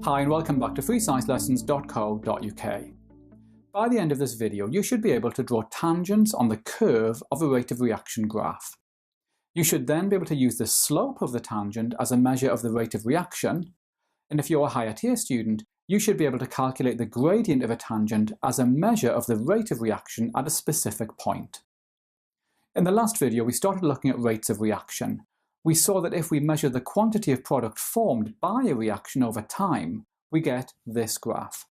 Hi and welcome back to freesciencelessons.co.uk. By the end of this video, you should be able to draw tangents on the curve of a rate of reaction graph. You should then be able to use the slope of the tangent as a measure of the rate of reaction, and if you're a higher tier student, you should be able to calculate the gradient of a tangent as a measure of the rate of reaction at a specific point. In the last video, we started looking at rates of reaction. We saw that if we measure the quantity of product formed by a reaction over time, we get this graph.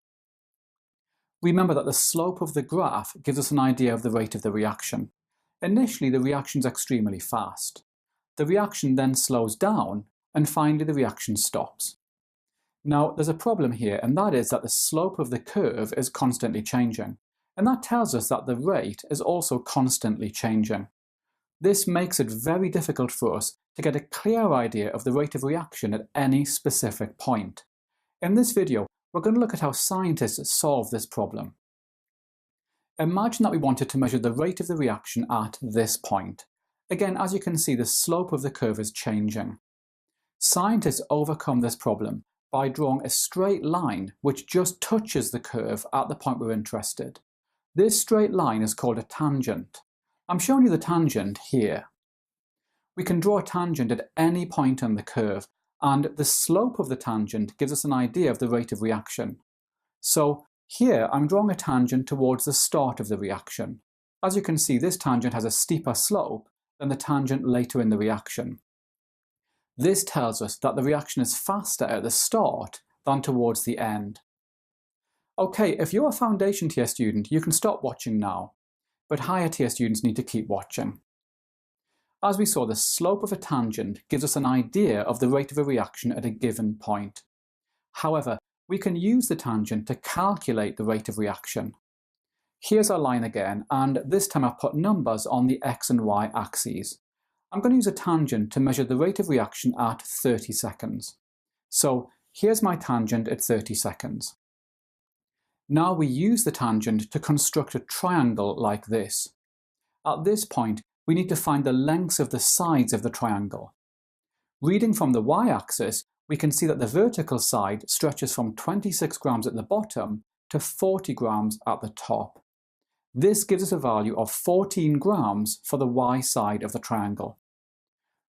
Remember that the slope of the graph gives us an idea of the rate of the reaction. Initially, the reaction is extremely fast. The reaction then slows down, and finally the reaction stops. Now, there's a problem here, and that is that the slope of the curve is constantly changing, and that tells us that the rate is also constantly changing. This makes it very difficult for us to get a clear idea of the rate of reaction at any specific point. In this video, we're going to look at how scientists solve this problem. Imagine that we wanted to measure the rate of the reaction at this point. Again, as you can see, the slope of the curve is changing. Scientists overcome this problem by drawing a straight line which just touches the curve at the point we're interested. This straight line is called a tangent. I'm showing you the tangent here. We can draw a tangent at any point on the curve, and the slope of the tangent gives us an idea of the rate of reaction. So here I'm drawing a tangent towards the start of the reaction. As you can see, this tangent has a steeper slope than the tangent later in the reaction. This tells us that the reaction is faster at the start than towards the end. Okay, if you're a foundation tier student, you can stop watching now, but higher tier students need to keep watching. As we saw, the slope of a tangent gives us an idea of the rate of a reaction at a given point. However, we can use the tangent to calculate the rate of reaction. Here's our line again, and this time I've put numbers on the x and y axes. I'm going to use a tangent to measure the rate of reaction at 30 seconds. So here's my tangent at 30 seconds. Now we use the tangent to construct a triangle like this. At this point, we need to find the lengths of the sides of the triangle. Reading from the y-axis, we can see that the vertical side stretches from 26 grams at the bottom to 40 grams at the top. This gives us a value of 14 grams for the y side of the triangle.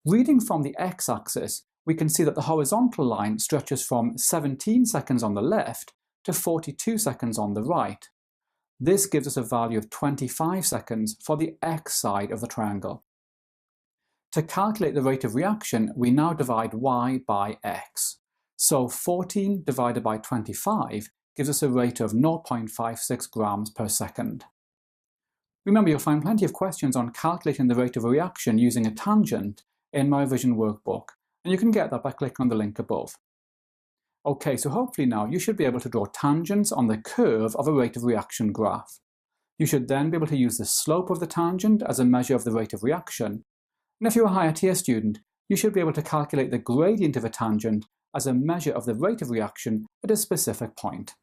Reading from the x-axis, we can see that the horizontal line stretches from 17 seconds on the left to 42 seconds on the right. This gives us a value of 25 seconds for the x side of the triangle. To calculate the rate of reaction, we now divide y by x. So 14 divided by 25 gives us a rate of 0.56 grams per second. Remember, you'll find plenty of questions on calculating the rate of a reaction using a tangent in my revision workbook, and you can get that by clicking on the link above. Okay, so hopefully now you should be able to draw tangents on the curve of a rate of reaction graph. You should then be able to use the slope of the tangent as a measure of the rate of reaction, and if you're a higher tier student, you should be able to calculate the gradient of a tangent as a measure of the rate of reaction at a specific point.